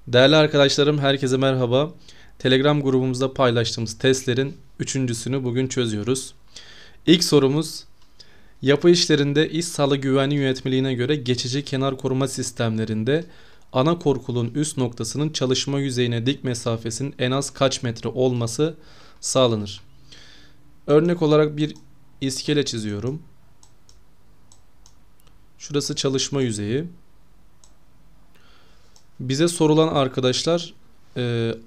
Değerli arkadaşlarım, herkese merhaba. Telegram grubumuzda paylaştığımız testlerin üçüncüsünü bugün çözüyoruz. İlk sorumuz, yapı işlerinde iş sağlığı güvenliği yönetmeliğine göre geçici kenar koruma sistemlerinde ana korkulun üst noktasının çalışma yüzeyine dik mesafesinin en az kaç metre olması sağlanır? Örnek olarak bir iskele çiziyorum. Şurası çalışma yüzeyi. Bize sorulan arkadaşlar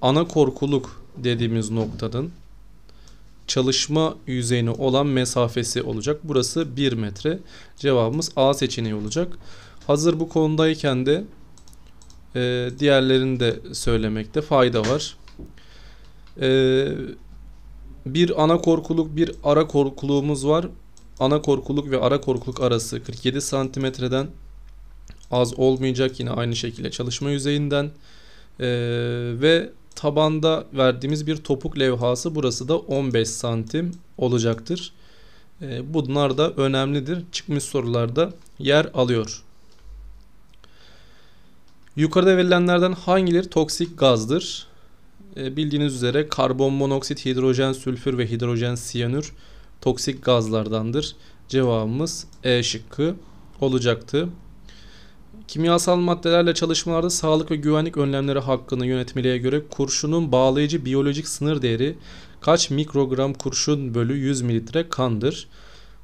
ana korkuluk dediğimiz noktanın çalışma yüzeyine olan mesafesi olacak. Burası 1 metre. Cevabımız A seçeneği olacak. Hazır bu konudayken de diğerlerini de söylemekte fayda var. Bir ana korkuluk, bir ara korkuluğumuz var. Ana korkuluk ve ara korkuluk arası 47 santimetreden az olmayacak, yine aynı şekilde çalışma yüzeyinden ve tabanda verdiğimiz bir topuk levhası, burası da 15 santim olacaktır. Bunlar da önemlidir. Çıkmış sorularda yer alıyor. Yukarıda verilenlerden hangileri toksik gazdır? Bildiğiniz üzere karbon monoksit, hidrojen sülfür ve hidrojen siyanür toksik gazlardandır. Cevabımız E şıkkı olacaktı. Kimyasal maddelerle çalışmalarda sağlık ve güvenlik önlemleri hakkında yönetmeliğe göre kurşunun bağlayıcı biyolojik sınır değeri kaç mikrogram kurşun bölü 100 mililitre kandır?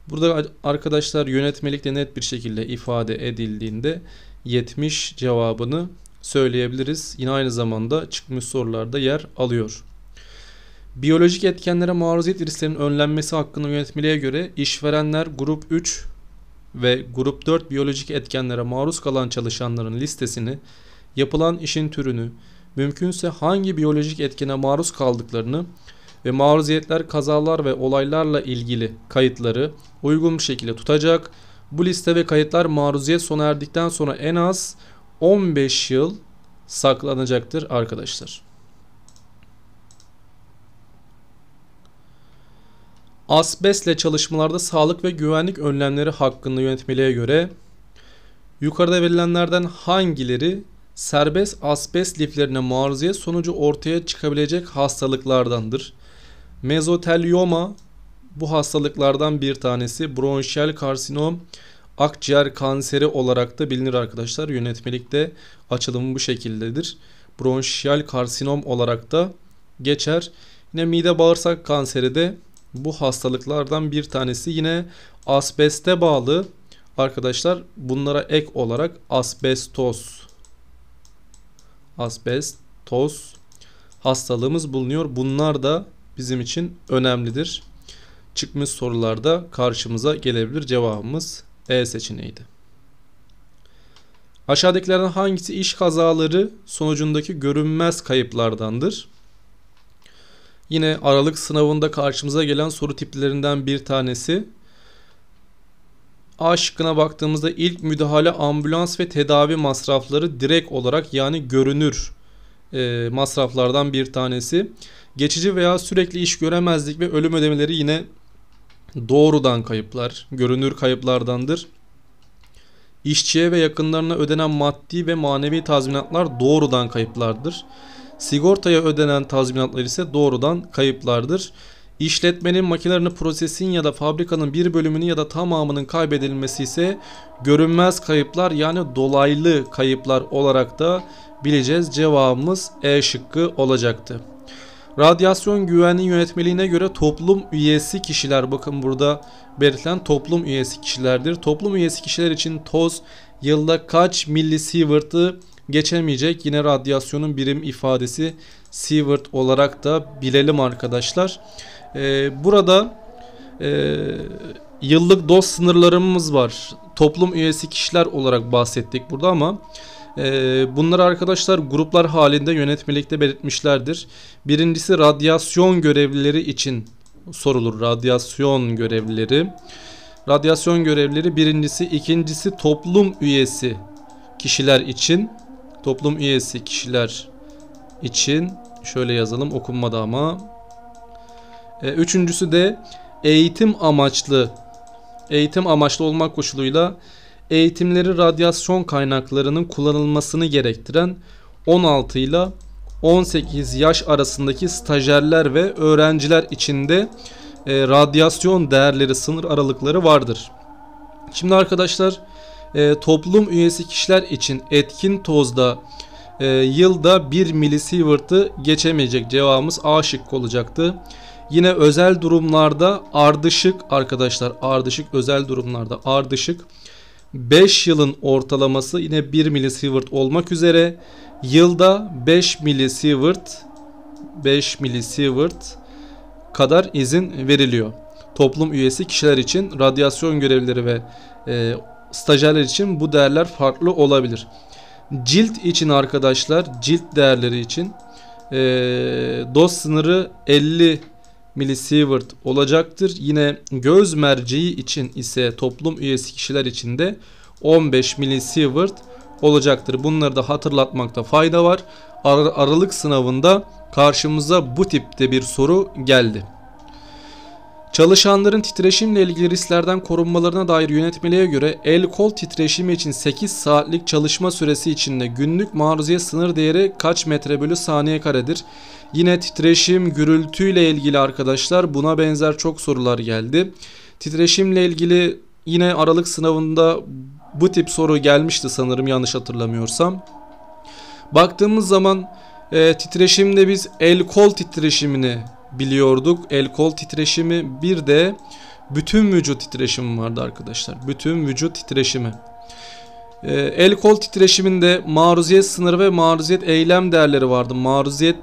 Burada arkadaşlar yönetmelikte net bir şekilde ifade edildiğinde 70 cevabını söyleyebiliriz. Yine aynı zamanda çıkmış sorularda yer alıyor. Biyolojik etkenlere maruziyet risklerinin önlenmesi hakkında yönetmeliğe göre işverenler grup 3 ve grup 4 biyolojik etkenlere maruz kalan çalışanların listesini, yapılan işin türünü, mümkünse hangi biyolojik etkene maruz kaldıklarını ve maruziyetler, kazalar ve olaylarla ilgili kayıtları uygun bir şekilde tutacak. Bu liste ve kayıtlar maruziyet sona erdikten sonra en az 15 yıl saklanacaktır arkadaşlar. Asbestle çalışmalarda sağlık ve güvenlik önlemleri hakkında yönetmeliğe göre yukarıda verilenlerden hangileri serbest asbest liflerine maruziyet sonucu ortaya çıkabilecek hastalıklardandır? Mezotelioma bu hastalıklardan bir tanesi. Bronşiyel karsinom akciğer kanseri olarak da bilinir arkadaşlar. Yönetmelikte açılımı bu şekildedir. Bronşiyel karsinom olarak da geçer. Yine mide bağırsak kanseri de bu hastalıklardan bir tanesi. Yine asbeste bağlı arkadaşlar, bunlara ek olarak asbestos hastalığımız bulunuyor. Bunlar da bizim için önemlidir. Çıkmış sorularda karşımıza gelebilir. Cevabımız E seçeneğiydi. Aşağıdakilerden hangisi iş kazaları sonucundaki görünmez kayıplardandır? Yine aralık sınavında karşımıza gelen soru tiplerinden bir tanesi. A şıkkına baktığımızda ilk müdahale, ambulans ve tedavi masrafları direkt olarak, yani görünür masraflardan bir tanesi. Geçici veya sürekli iş göremezlik ve ölüm ödemeleri yine doğrudan kayıplar, görünür kayıplardandır. İşçiye ve yakınlarına ödenen maddi ve manevi tazminatlar doğrudan kayıplardır. Sigortaya ödenen tazminatlar ise doğrudan kayıplardır. İşletmenin, makinelerin, prosesin ya da fabrikanın bir bölümünün ya da tamamının kaybedilmesi ise görünmez kayıplar, yani dolaylı kayıplar olarak da bileceğiz. Cevabımız E şıkkı olacaktı. Radyasyon güvenliği yönetmeliğine göre toplum üyesi kişiler, bakın burada belirtilen toplum üyesi kişilerdir. Toplum üyesi kişiler için toz yılda kaç millisievert'ı geçemeyecek? Yine radyasyonun birim ifadesi sievert olarak da bilelim arkadaşlar. Burada yıllık doz sınırlarımız var. Toplum üyesi kişiler olarak bahsettik burada ama bunları arkadaşlar gruplar halinde yönetmelikte belirtmişlerdir. Birincisi radyasyon görevlileri için sorulur. Radyasyon görevlileri birincisi. İkincisi toplum üyesi kişiler için. Toplum üyesi kişiler için şöyle yazalım, okunmadı ama. Üçüncüsü de eğitim amaçlı olmak koşuluyla eğitimleri radyasyon kaynaklarının kullanılmasını gerektiren 16 ile 18 yaş arasındaki stajyerler ve öğrenciler için de radyasyon değerleri, sınır aralıkları vardır. Şimdi arkadaşlar toplum üyesi kişiler için etkin tozda yılda 1 milisievert'ı geçemeyecek. Cevabımız A şıkkı olacaktı. Yine özel durumlarda ardışık arkadaşlar, ardışık özel durumlarda ardışık 5 yılın ortalaması yine 1 milisievert olmak üzere yılda 5 milisievert kadar izin veriliyor. Toplum üyesi kişiler için, radyasyon görevlileri ve stajyerler için bu değerler farklı olabilir. Cilt için arkadaşlar, cilt değerleri için doz sınırı 50 milisievert olacaktır. Yine göz merceği için ise toplum üyesi kişiler için de 15 milisievert olacaktır. Bunları da hatırlatmakta fayda var. Aralık sınavında karşımıza bu tipte bir soru geldi. Çalışanların titreşimle ilgili risklerden korunmalarına dair yönetmeliğe göre el kol titreşimi için 8 saatlik çalışma süresi içinde günlük maruziyet sınır değeri kaç metre bölü saniye karedir? Yine titreşim, gürültüyle ilgili arkadaşlar buna benzer çok sorular geldi. Titreşimle ilgili yine aralık sınavında bu tip soru gelmişti sanırım, yanlış hatırlamıyorsam. Baktığımız zaman titreşimde biz el kol titreşimini biliyorduk. El kol titreşimi, bir de bütün vücut titreşimi vardı arkadaşlar. Bütün vücut titreşimi. El kol titreşiminde maruziyet sınırı ve maruziyet eylem değerleri vardı. Maruziyet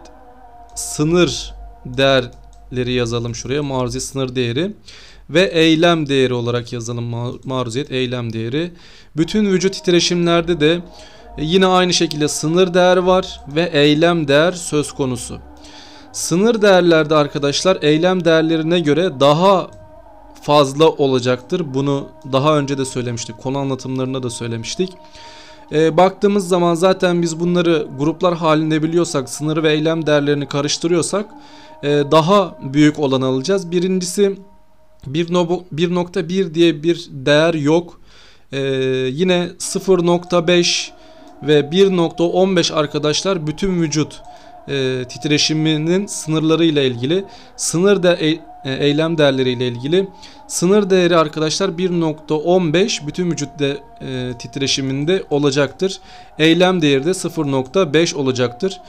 sınır değerleri yazalım şuraya. Maruziyet sınır değeri ve eylem değeri olarak yazalım. Maruziyet eylem değeri. Bütün vücut titreşimlerde de yine aynı şekilde sınır değer var ve eylem değer söz konusu. Sınır değerlerde arkadaşlar eylem değerlerine göre daha fazla olacaktır. Bunu daha önce de söylemiştik. Konu anlatımlarında da söylemiştik. Baktığımız zaman zaten biz bunları gruplar halinde biliyorsak, sınır ve eylem değerlerini karıştırıyorsak daha büyük olan alacağız. Birincisi 1.1 diye bir değer yok. Yine 0.5 ve 1.15 arkadaşlar bütün vücut titreşiminin sınırları ile ilgili, sınır da eylem değerleri ile ilgili. Sınır değeri arkadaşlar 1.15 bütün vücut titreşiminde olacaktır. Eylem değeri de 0.5 olacaktır.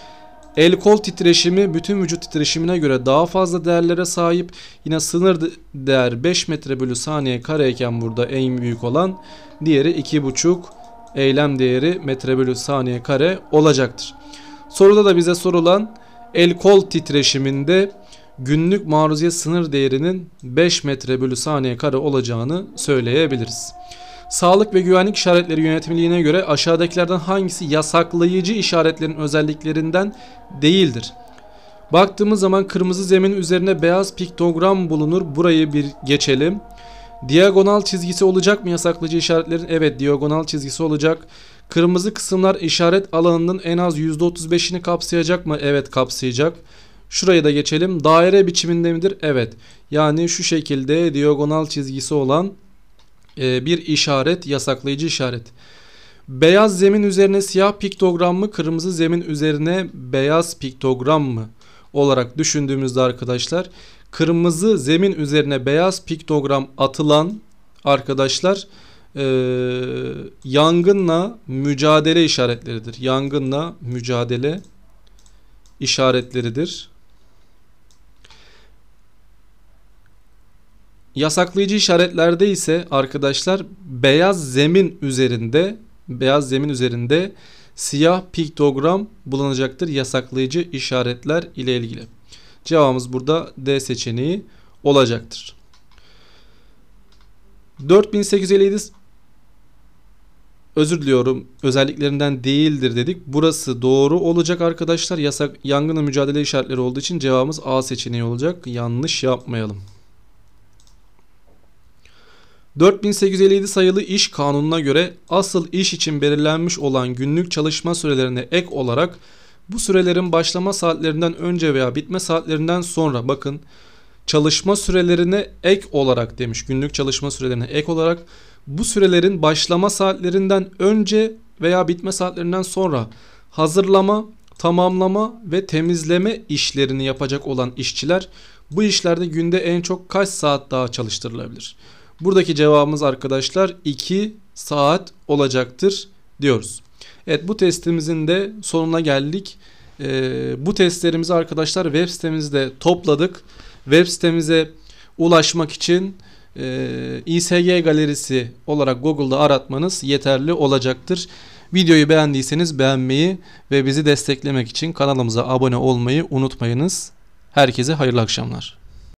El kol titreşimi bütün vücut titreşimine göre daha fazla değerlere sahip. Yine sınır değer 5 metre bölü saniye kareyken burada en büyük olan, diğeri 2.5 eylem değeri metre bölü saniye kare olacaktır. Soruda da bize sorulan el kol titreşiminde günlük maruziyet sınır değerinin 5 metre bölü saniye kare olacağını söyleyebiliriz. Sağlık ve güvenlik işaretleri yönetmeliğine göre aşağıdakilerden hangisi yasaklayıcı işaretlerin özelliklerinden değildir? Baktığımız zaman kırmızı zemin üzerine beyaz piktogram bulunur. Burayı bir geçelim. Diagonal çizgisi olacak mı yasaklayıcı işaretlerin? Evet, diagonal çizgisi olacak. Kırmızı kısımlar işaret alanının en az %35'ini kapsayacak mı? Evet, kapsayacak. Şurayı da geçelim. Daire biçiminde midir? Evet. Yani şu şekilde diagonal çizgisi olan bir işaret yasaklayıcı işaret. Beyaz zemin üzerine siyah piktogram mı, kırmızı zemin üzerine beyaz piktogram mı olarak düşündüğümüzde arkadaşlar, kırmızı zemin üzerine beyaz piktogram atılan arkadaşlar yangınla mücadele işaretleridir. Yangınla mücadele işaretleridir. Yasaklayıcı işaretlerde ise arkadaşlar beyaz zemin üzerinde siyah piktogram bulunacaktır yasaklayıcı işaretler ile ilgili. Cevabımız burada D seçeneği olacaktır. 4857 özür diliyorum, özelliklerinden değildir dedik. Burası doğru olacak arkadaşlar. Yangınla mücadele işaretleri olduğu için cevabımız A seçeneği olacak. Yanlış yapmayalım. 4857 sayılı iş kanununa göre asıl iş için belirlenmiş olan günlük çalışma sürelerine ek olarak bu sürelerin başlama saatlerinden önce veya bitme saatlerinden sonra, bakın çalışma sürelerine ek olarak demiş, günlük çalışma sürelerine ek olarak bu sürelerin başlama saatlerinden önce veya bitme saatlerinden sonra hazırlama, tamamlama ve temizleme işlerini yapacak olan işçiler bu işlerde günde en çok kaç saat daha çalıştırılabilir? Buradaki cevabımız arkadaşlar 2 saat olacaktır diyoruz. Evet, bu testimizin de sonuna geldik. Bu testlerimizi arkadaşlar web sitemizde topladık. Web sitemize ulaşmak için İSG galerisi olarak Google'da aratmanız yeterli olacaktır. Videoyu beğendiyseniz beğenmeyi ve bizi desteklemek için kanalımıza abone olmayı unutmayınız. Herkese hayırlı akşamlar.